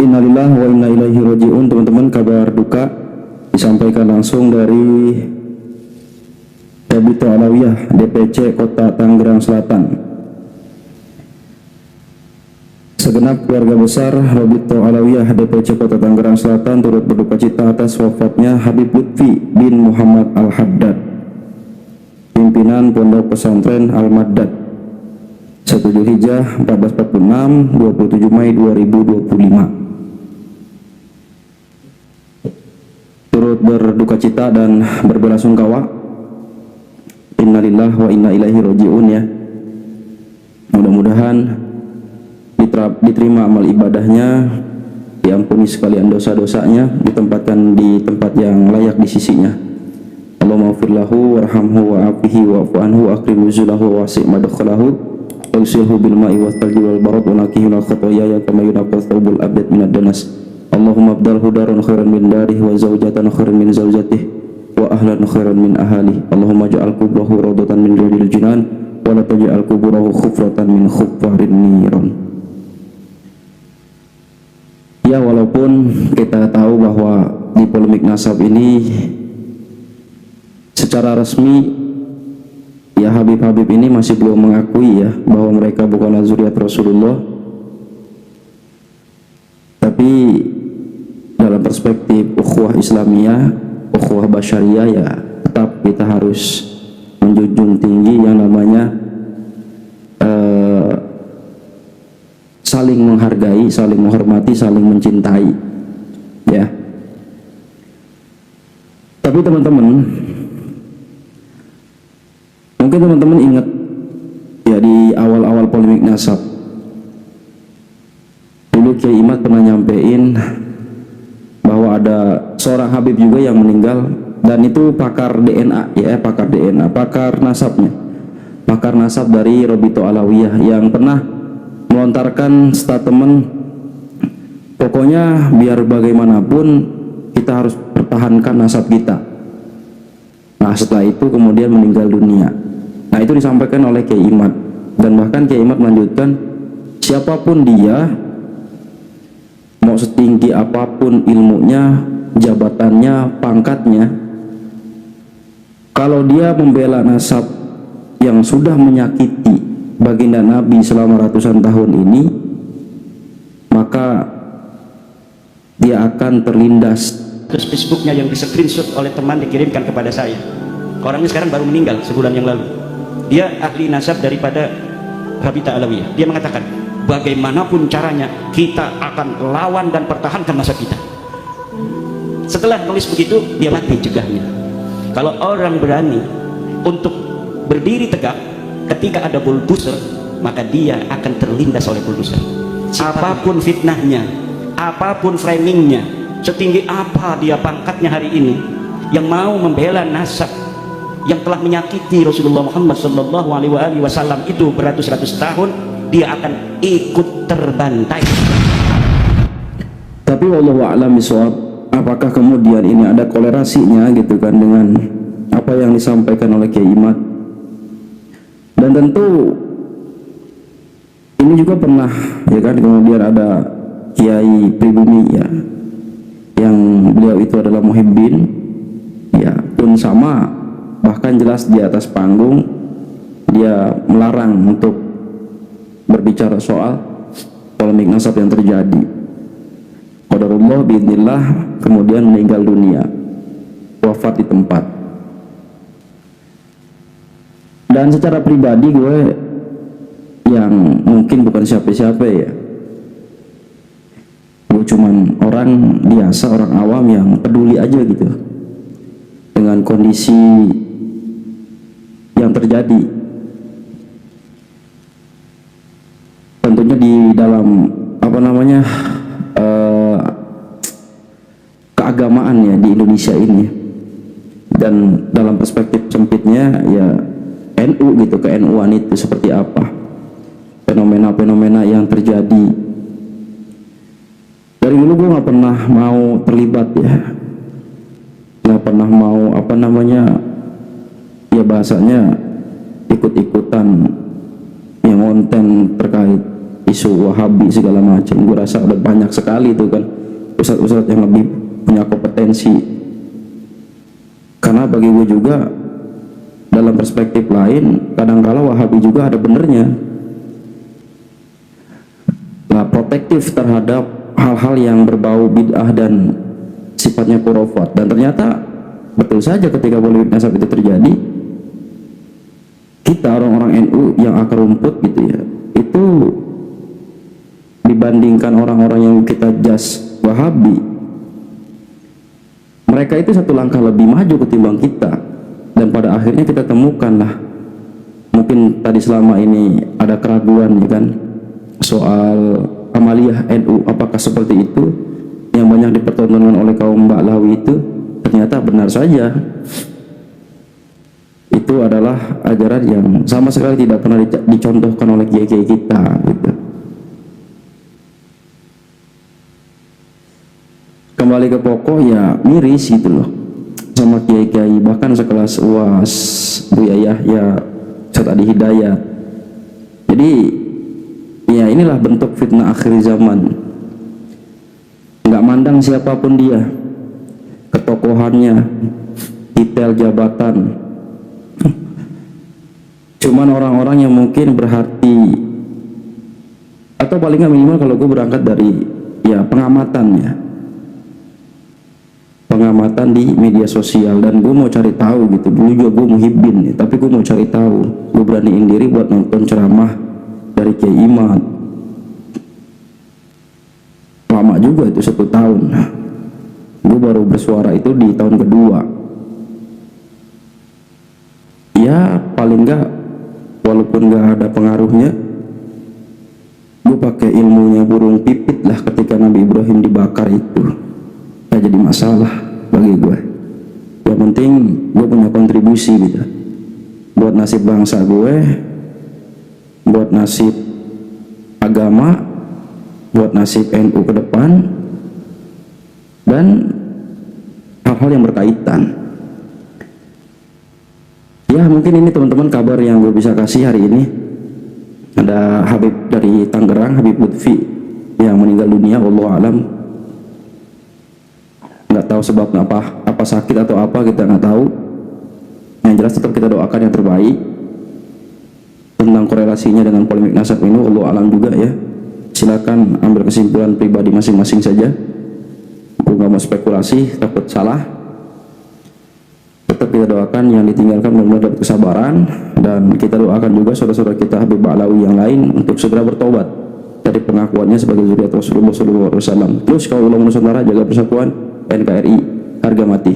Innalillahi wa inna ilaihi raji'un. Teman-teman, kabar duka disampaikan langsung dari Rabithah Alawiyah DPC Kota Tangerang Selatan. Segenap keluarga besar Rabithah Alawiyah DPC Kota Tangerang Selatan turut berduka cita atas wafatnya Habib Lutfi bin Muhammad Al-Haddad, pimpinan Pondok Pesantren Al-Maddad, 1 Dzulhijjah 1446, 27 Mei 2025. Turut berduka cita dan berbelasungkawa. Innalillahi wa inna ilaihi raji'un ya. Mudah-mudahan diterima amal ibadahnya, diampuni sekalian dosa-dosanya, ditempatkan di tempat yang layak di sisinya. Allahumma ighfir lahu warhamhu wa'afihi wa'fu anhu wa akrim nuzulahu wa wasi' madkhalahu wa usilhu bil ma'i wa thalji wal barad wa naqihi minal khotoya kama yunaqqa thawbul abyad minad danas. Allahumma abdalhu daran khairan min darihi wa zawjatan khairan min zawjatihi wa ahlan khairan min ahlihi. Allahumma ja'al kubrahu rawdatan min riyadil jinan wa la taj'al kubrahu khufratan min khuffarin niran. Ya, walaupun kita tahu bahwa di polemik nasab ini secara resmi ya Habib-Habib ini masih belum mengakui ya bahwa mereka bukanlah zuriat Rasulullah, tapi dalam perspektif ukhuwah Islamiyah, ukhuwah basyariyah, ya tetap kita harus menjunjung tinggi yang namanya saling menghargai, saling menghormati, saling mencintai ya. Tapi teman-teman, mungkin teman-teman ingat ya di awal-awal polemik nasab dulu Kiai Imad pernah nyampein bahwa ada seorang Habib juga yang meninggal, dan itu pakar DNA ya, pakar DNA, pakar nasabnya, pakar nasab dari Rabithah Alawiyah yang pernah melontarkan statement, pokoknya biar bagaimanapun kita harus pertahankan nasab kita. Nah, setelah itu kemudian meninggal dunia. Nah, itu disampaikan oleh Kiai Imad, dan bahkan Kiai Imad melanjutkan, siapapun dia, mau setinggi apapun ilmunya, jabatannya, pangkatnya, kalau dia membela nasab yang sudah menyakiti baginda Nabi selama ratusan tahun ini, maka dia akan terlindas. Terus Facebooknya yang di screenshot oleh teman dikirimkan kepada saya. Orangnya sekarang baru meninggal sebulan yang lalu. Dia ahli nasab daripada Rabithah Alawiyah. Dia mengatakan, bagaimanapun caranya kita akan lawan dan pertahankan nasab kita. Setelah nulis begitu, dia mati cegahnya. Kalau orang berani untuk berdiri tegak ketika ada bulldozer, maka dia akan terlindas oleh bulldozer. Apapun fitnahnya, apapun framingnya, setinggi apa dia pangkatnya hari ini, yang mau membela nasab yang telah menyakiti Rasulullah Muhammad SAW itu beratus-ratus tahun, dia akan ikut terbantai. Tapi wallahu a'lam bishawab, apakah kemudian ini ada kolerasinya gitu kan dengan apa yang disampaikan oleh Kiai Imad? Dan tentu ini juga pernah ya kan, kemudian ada Kiai Pribumi ya, yang beliau itu adalah muhibbin ya, pun sama, bahkan jelas di atas panggung dia melarang untuk berbicara soal polemik nasab yang terjadi. Qadarullah biidznillah, kemudian meninggal dunia, wafat di tempat. Dan secara pribadi gue yang mungkin bukan siapa-siapa ya, gue cuman orang biasa, orang awam yang peduli aja gitu dengan kondisi yang terjadi. Tentunya di dalam apa namanya keagamaan ya di Indonesia ini, dan dalam perspektif sempitnya ya NU gitu, ke NU-an itu seperti apa, fenomena-fenomena yang terjadi. Dari dulu gue nggak pernah mau terlibat ya, nggak pernah mau apa namanya ya bahasanya ikut-ikutan yang konten terkait isu Wahabi segala macam. Gue rasa udah banyak sekali itu kan ustadz-ustadz yang lebih punya kompetensi. Karena bagi gue juga dalam perspektif lain, kadang-kala Wahabi juga ada benernya. Nah, protektif terhadap hal-hal yang berbau bid'ah dan sifatnya khurafat. Dan ternyata betul saja ketika polemik nasab itu terjadi, kita orang-orang NU yang akar rumput gitu ya, itu dibandingkan orang-orang yang kita jas Wahabi, mereka itu satu langkah lebih maju ketimbang kita. Dan pada akhirnya kita temukan lah, mungkin tadi selama ini ada keraguan ya kan soal amaliyah NU apakah seperti itu yang banyak dipertontonkan oleh kaum Ba'lawi, itu ternyata benar saja itu adalah ajaran yang sama sekali tidak pernah dicontohkan oleh kiai-kiai kita gitu. Kembali ke pokok ya, miris gitu loh sama kiai-kiai bahkan sekelas UAS, Buya Yahya, Ustadz Adi Hidayat. Jadi ya inilah bentuk fitnah akhir zaman, nggak mandang siapapun dia, ketokohannya, titel jabatan, cuman orang-orang yang mungkin berhati, atau paling nggak minimal kalau gue berangkat dari ya pengamatan di media sosial. Dan gue mau cari tahu gitu, dulu juga gue muhibbin nih, tapi gue mau cari tahu, gue beraniin diri buat nonton ceramah dari Kiai Imad. Lama juga itu, 1 tahun. Gue baru bersuara itu di tahun kedua. Ya paling enggak, walaupun enggak ada pengaruhnya, gue pakai ilmunya burung pipit lah ketika Nabi Ibrahim dibakar itu. Gak jadi masalah bagi gue. Yang penting gue punya kontribusi gitu, buat nasib bangsa gue, buat nasib agama, buat nasib NU ke depan, dan hal-hal yang berkaitan. Ya mungkin ini teman-teman kabar yang gue bisa kasih hari ini. Ada Habib dari Tangerang, Habib Lutfi, yang meninggal dunia, wallahu alam. Nggak tahu sebabnya apa sakit atau apa, kita nggak tahu. Yang jelas tetap kita doakan yang terbaik. Tentang korelasinya dengan polemik nasab ini, wallahu alam juga ya. Silakan ambil kesimpulan pribadi masing-masing saja. Gue nggak mau spekulasi, takut salah. Tetap kita doakan yang ditinggalkan benar-benar dapat kesabaran, dan kita doakan juga saudara-saudara kita Habib Ba'lawi yang lain untuk segera bertobat dari pengakuannya sebagai zuriat Rasulullah SAW. Terus kalau ulama Nusantara jaga persatuan, NKRI harga mati.